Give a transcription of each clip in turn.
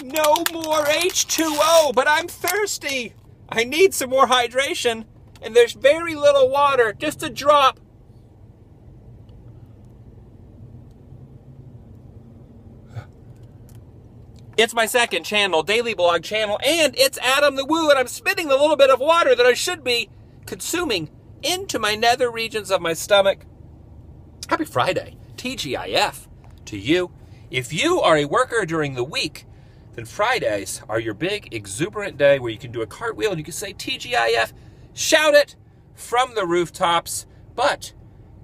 No more H2O, but I'm thirsty. I need some more hydration, and there's very little water, just a drop. It's my second channel, daily blog channel, and it's Adam the Woo, and I'm spitting the little bit of water that I should be consuming into my nether regions of my stomach. Happy Friday, TGIF to you. If you are a worker during the week, then Fridays are your big exuberant day where you can do a cartwheel and you can say TGIF, shout it from the rooftops. But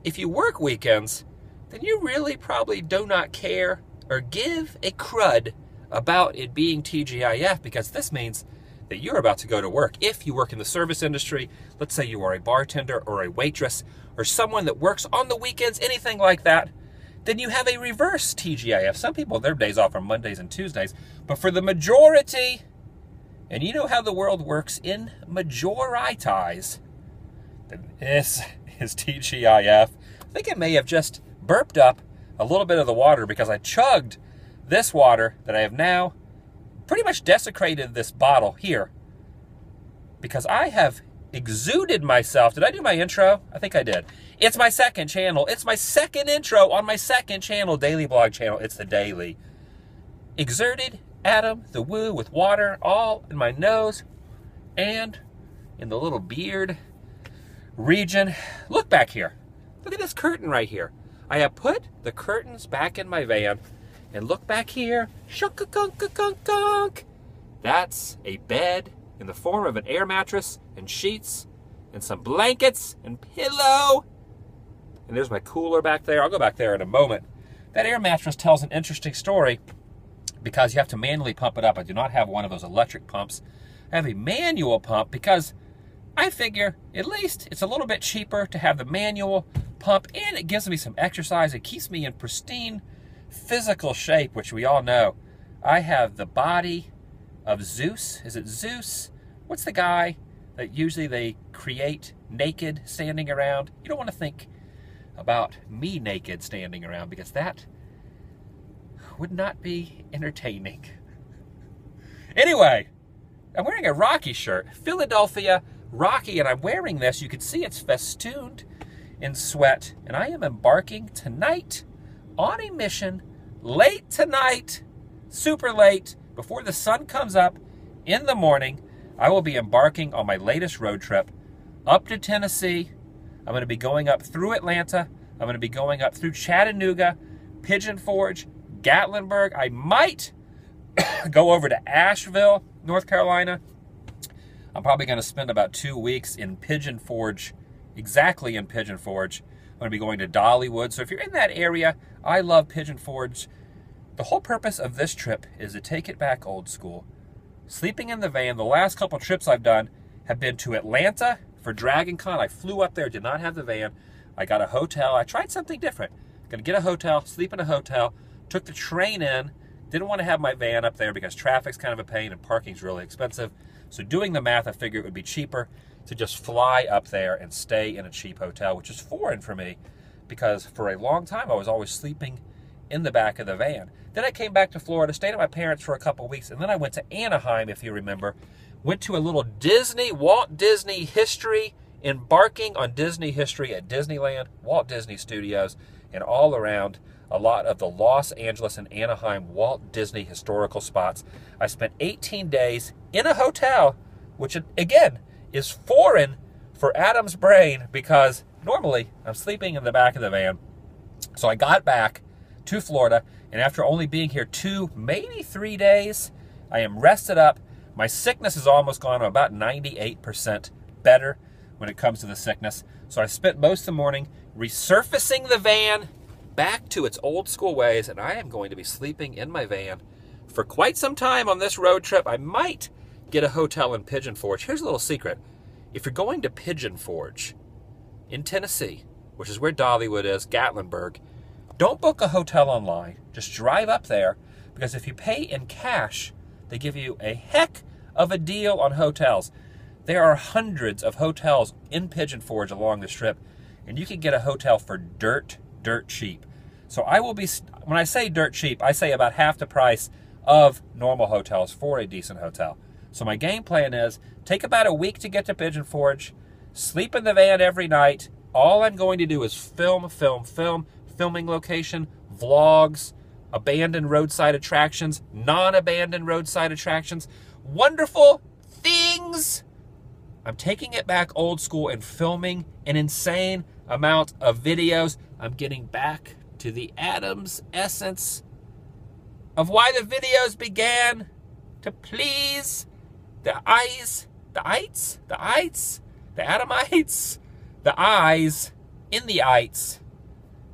if you work weekends, then you really probably do not care or give a crud about it being TGIF, because this means that you're about to go to work. If you work in the service industry, let's say you are a bartender or a waitress or someone that works on the weekends, anything like that, then you have a reverse TGIF. Some people, their days off are Mondays and Tuesdays, but for the majority, and you know how the world works in majorities, then this is TGIF. I think I may have just burped up a little bit of the water because I chugged this water that I have now pretty much desecrated this bottle here because I have exuded myself. Did I do my intro? I think I did. It's my second channel. It's my second intro on my second channel, daily blog channel. It's the Daily. Exerted Adam the Woo with water all in my nose and in the little beard region. Look back here. Look at this curtain right here. I have put the curtains back in my van. And look back here, shunk-a-kunk-a-kunk-kunk. That's a bed in the form of an air mattress and sheets and some blankets and pillow. And there's my cooler back there. I'll go back there in a moment. That air mattress tells an interesting story because you have to manually pump it up. I do not have one of those electric pumps. I have a manual pump because I figure at least it's a little bit cheaper to have the manual pump, and it gives me some exercise. It keeps me in pristine physical shape, which we all know. I have the body of Zeus. Is it Zeus? What's the guy that usually they create naked standing around? You don't want to think about me naked standing around because that would not be entertaining. Anyway, I'm wearing a Rocky shirt, Philadelphia Rocky, and I'm wearing this. You can see it's festooned in sweat, and I am embarking tonight on a mission, late tonight, super late, before the sun comes up in the morning. I will be embarking on my latest road trip up to Tennessee. I'm going to be going up through Atlanta. I'm going to be going up through Chattanooga, Pigeon Forge, Gatlinburg. I might go over to Asheville, North Carolina. I'm probably going to spend about 2 weeks in Pigeon Forge, exactly in Pigeon Forge. I'm going to be going to Dollywood. So if you're in that area, I love Pigeon Forge. The whole purpose of this trip is to take it back old school. Sleeping in the van. The last couple trips I've done have been to Atlanta for Dragon Con. I flew up there, did not have the van. I got a hotel. I tried something different. Going to get a hotel, sleep in a hotel, took the train in. Didn't want to have my van up there because traffic's kind of a pain and parking's really expensive. So doing the math, I figured it would be cheaper to just fly up there and stay in a cheap hotel, which is foreign for me because for a long time I was always sleeping in the back of the van. Then I came back to Florida, stayed at my parents for a couple weeks, and then I went to Anaheim, if you remember. Went to a little Walt Disney history, embarking on Disney history at Disneyland, Walt Disney Studios, and all around a lot of the Los Angeles and Anaheim Walt Disney historical spots. I spent 18 days in a hotel, which again is foreign for Adam's brain because normally I'm sleeping in the back of the van. So I got back to Florida, and after only being here 2, maybe 3 days, I am rested up. My sickness is almost gone. I'm about 98% better when it comes to the sickness. So I spent most of the morning resurfacing the van back to its old school ways, and I am going to be sleeping in my van for quite some time on this road trip. I might get a hotel in Pigeon Forge. Here's a little secret. If you're going to Pigeon Forge in Tennessee, which is where Dollywood is, Gatlinburg, don't book a hotel online. Just drive up there, because if you pay in cash, they give you a heck of a deal on hotels. There are hundreds of hotels in Pigeon Forge along this trip, and you can get a hotel for dirt cheap. So I will be, when I say dirt cheap, I say about half the price of normal hotels for a decent hotel. So my game plan is take about a week to get to Pigeon Forge, sleep in the van every night. All I'm going to do is film, filming location, vlogs, abandoned roadside attractions, non-abandoned roadside attractions, wonderful things. I'm taking it back old school and filming an insane amount of videos. I'm getting back to the Adam's essence of why the videos began, to please the eyes, the ites, the Adamites, the eyes in the ites.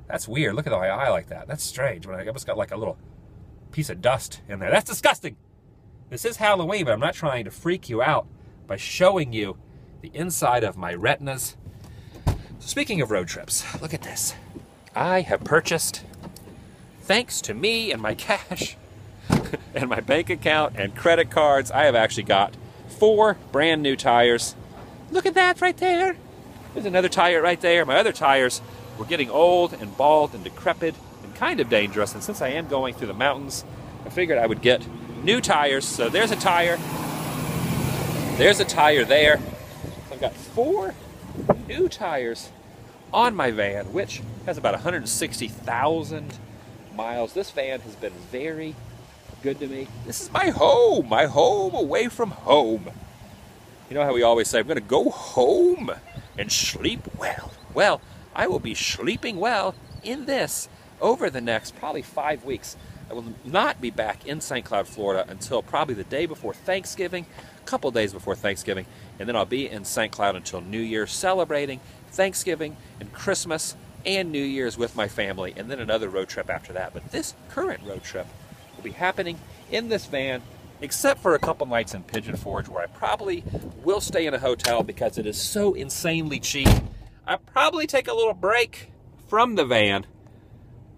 That's weird. Look at my eye like that. That's strange. When I almost got like a little piece of dust in there. That's disgusting. This is Halloween, but I'm not trying to freak you out by showing you the inside of my retinas. So speaking of road trips, look at this. I have purchased, thanks to me and my cash and my bank account and credit cards, I have actually got 4 brand new tires. Look at that right there. There's another tire right there. My other tires were getting old and bald and decrepit and kind of dangerous. And since I am going through the mountains, I figured I would get new tires. So there's a tire. There's a tire there. So I've got 4 new tires on my van, which has about 160,000 miles. This van has been very good to me. This is my home away from home. You know how we always say, I'm going to go home and sleep well. Well, I will be sleeping well in this over the next probably 5 weeks. I will not be back in St. Cloud, Florida until probably the day before Thanksgiving, a couple days before Thanksgiving, and then I'll be in St. Cloud until New Year's, celebrating Thanksgiving and Christmas and New Year's with my family, and then another road trip after that. But this current road trip will be happening in this van, except for a couple nights in Pigeon Forge where I probably will stay in a hotel because it is so insanely cheap. I'll probably take a little break from the van,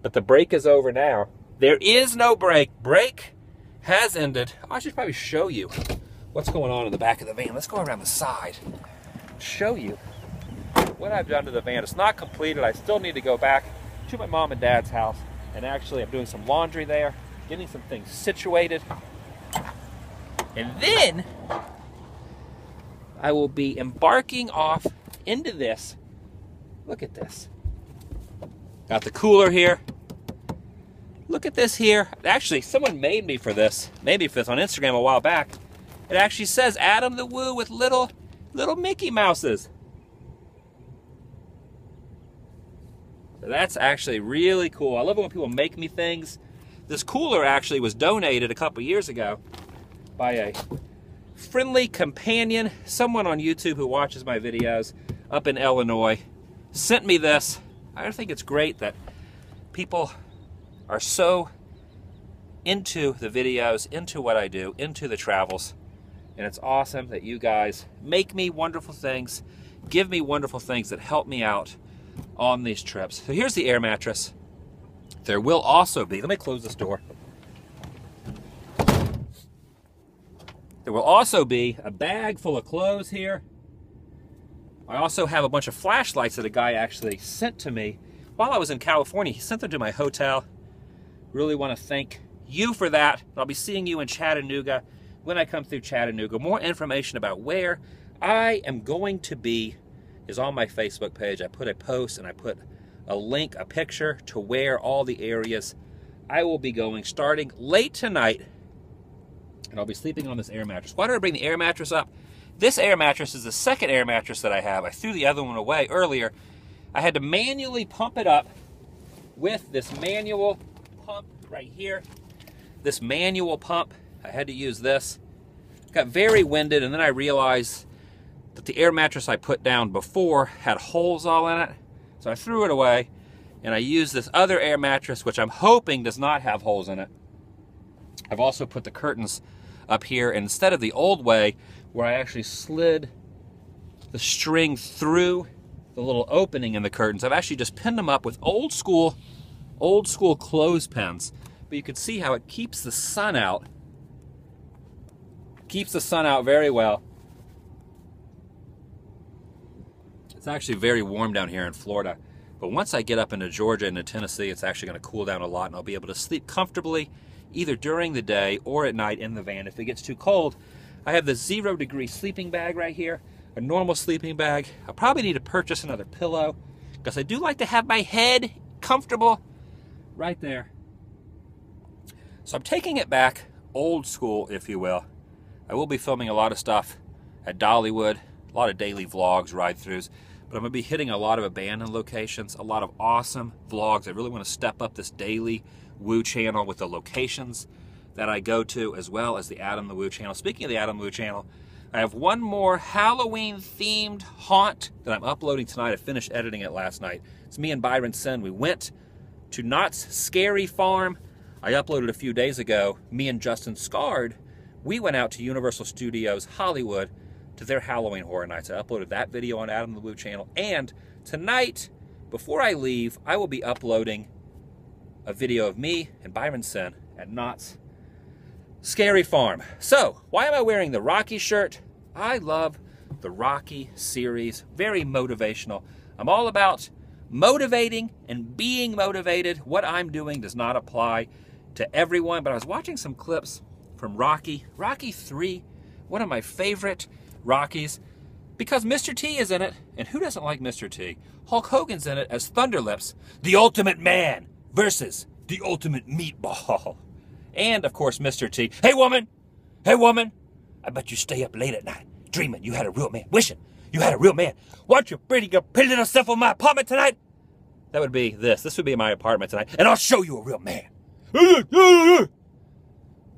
but the break is over now. There is no break. Break has ended. I should probably show you what's going on in the back of the van. Let's go around the side, show you what I've done to the van. It's not completed. I still need to go back to my mom and dad's house, and actually I'm doing some laundry there, getting some things situated, and then I will be embarking off into this. Look at this. Got the cooler here. Look at this here. Actually, someone made me for this. Made me for this on Instagram a while back. It actually says Adam the Woo with little Mickey Mouses. So that's actually really cool. I love it when people make me things. This cooler actually was donated a couple years ago by a friendly companion, someone on YouTube who watches my videos up in Illinois, sent me this. I think it's great that people are so into the videos, into what I do, into the travels. And it's awesome that you guys make me wonderful things, give me wonderful things that help me out on these trips. So here's the air mattress. There will also be, let me close this door. There will also be a bag full of clothes here. I also have a bunch of flashlights that a guy actually sent to me while I was in California. He sent them to my hotel. Really want to thank you for that. I'll be seeing you in Chattanooga when I come through Chattanooga. More information about where I am going to be is on my Facebook page. I put a post and I put a link, a picture to where all the areas I will be going starting late tonight. And I'll be sleeping on this air mattress. Why did I bring the air mattress up? This air mattress is the second air mattress that I have. I threw the other one away earlier. I had to manually pump it up with this manual pump right here. This manual pump, I had to use this. Got very winded, and then I realized that the air mattress I put down before had holes all in it. So I threw it away, and I used this other air mattress, which I'm hoping does not have holes in it. I've also put the curtains up here, and instead of the old way, where I actually slid the string through the little opening in the curtains, I've actually just pinned them up with old school clothespins. But you can see how it keeps the sun out. Keeps the sun out very well. It's actually very warm down here in Florida. But once I get up into Georgia and into Tennessee, it's actually going to cool down a lot, and I'll be able to sleep comfortably either during the day or at night in the van. If it gets too cold, I have the 0-degree sleeping bag right here, a normal sleeping bag. I'll probably need to purchase another pillow because I do like to have my head comfortable right there. So I'm taking it back old school, if you will. I will be filming a lot of stuff at Dollywood, a lot of daily vlogs, ride-throughs, but I'm going to be hitting a lot of abandoned locations, a lot of awesome vlogs. I really want to step up this TheDailyWoo channel with the locations that I go to, as well as the Adam the Woo channel. Speaking of the Adam the Woo channel, I have one more Halloween-themed haunt that I'm uploading tonight. I finished editing it last night. It's me and Byron Sen. We went to Knott's Scary Farm. I uploaded a few days ago. Me and Justin Scard, we went out to Universal Studios Hollywood to their Halloween Horror Nights. I uploaded that video on Adam the Woo channel. And tonight, before I leave, I will be uploading a video of me and Byron Sen at Knott's Scary Farm. So, why am I wearing the Rocky shirt? I love the Rocky series. Very motivational. I'm all about motivating and being motivated. What I'm doing does not apply to everyone, but I was watching some clips from Rocky 3, one of my favorite Rockies, because Mr. T is in it, and who doesn't like Mr. T? Hulk Hogan's in it as Thunderlips, the ultimate man versus the ultimate meatball. And, of course, Mr. T. Hey, woman! Hey, woman! I bet you stay up late at night, dreaming you had a real man, wishing you had a real man. Want your pretty girl pretty little stuff on my apartment tonight? That would be this. This would be my apartment tonight, and I'll show you a real man.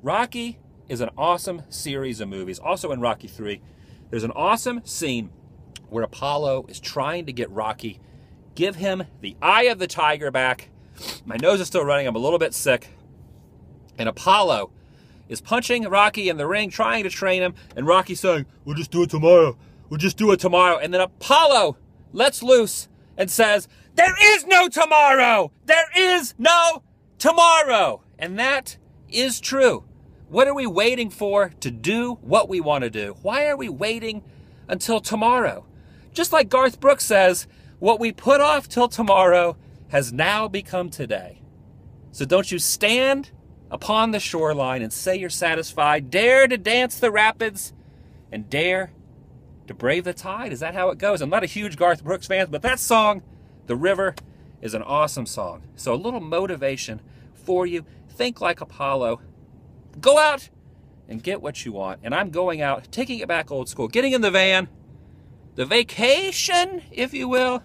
Rocky is an awesome series of movies. Also in Rocky 3, there's an awesome scene where Apollo is trying to get Rocky, give him the eye of the tiger back. My nose is still running. I'm a little bit sick. And Apollo is punching Rocky in the ring, trying to train him, and Rocky's saying, we'll just do it tomorrow. We'll just do it tomorrow. And then Apollo lets loose and says, there is no tomorrow! There is no tomorrow! And that is true. What are we waiting for to do what we want to do? Why are we waiting until tomorrow? Just like Garth Brooks says, what we put off till tomorrow has now become today. So don't you stand upon the shoreline and say you're satisfied. Dare to dance the rapids and dare to brave the tide. Is that how it goes? I'm not a huge Garth Brooks fan, but that song, The River, is an awesome song. So a little motivation for you. Think like Apollo. Go out and get what you want. And I'm going out, taking it back old school, getting in the van. The vacation, if you will,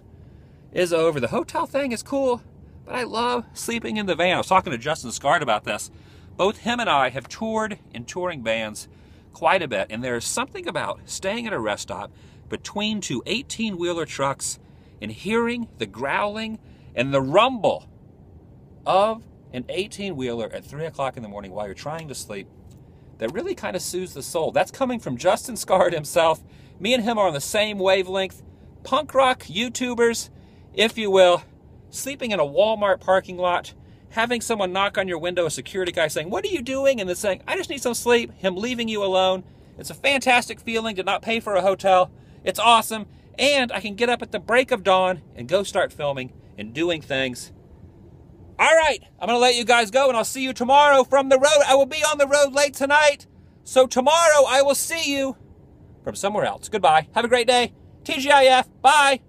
is over. The hotel thing is cool, but I love sleeping in the van. I was talking to Justin Scard about this. Both him and I have toured in touring vans quite a bit, and there's something about staying at a rest stop between two 18-wheeler trucks and hearing the growling and the rumble of an 18-wheeler at 3 o'clock in the morning while you're trying to sleep that really kind of soothes the soul. That's coming from Justin Scard himself. Me and him are on the same wavelength. Punk rock YouTubers, if you will, sleeping in a Walmart parking lot, having someone knock on your window, a security guy saying, what are you doing? And then saying, I just need some sleep, him leaving you alone. It's a fantastic feeling to not pay for a hotel. It's awesome. And I can get up at the break of dawn and go start filming and doing things. All right, I'm going to let you guys go, and I'll see you tomorrow from the road. I will be on the road late tonight. So tomorrow I will see you from somewhere else. Goodbye. Have a great day. TGIF. Bye.